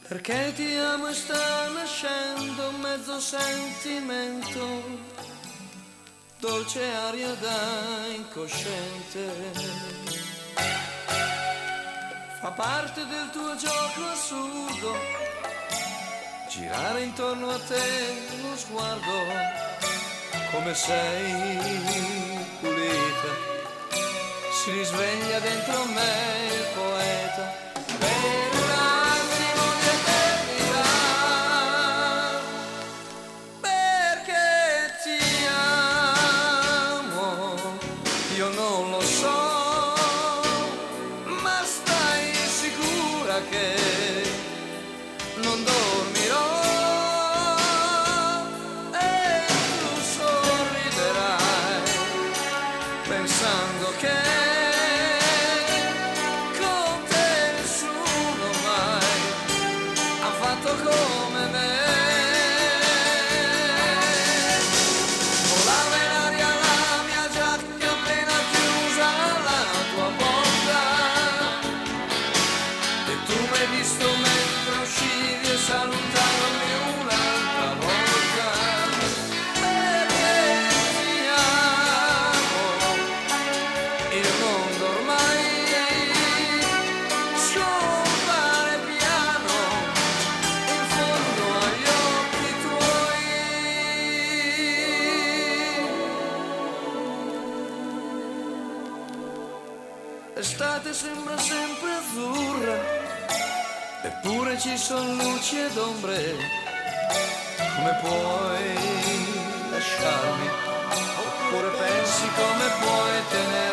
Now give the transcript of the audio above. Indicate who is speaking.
Speaker 1: Perché ti amo e sta nascendo mezzo sentimento, dolce aria da incosciente. Fa parte del tuo gioco assurdo, girare intorno a te lo sguardo, come sei pulita, si risveglia dentro me il poeta. Io non lo so, ma stai sicura che non dormirò e tu sorriderai pensando che con te nessuno mai ha fatto come me. Visto mentre uscivi e salutarmi un'altra volta, perché ti amo, il mondo ormai scompare piano in fondo agli occhi tuoi. L'estate sembra sempre azzurra, eppure ci sono luci ed ombre. Come puoi lasciarmi? Oppure pensi come puoi tenere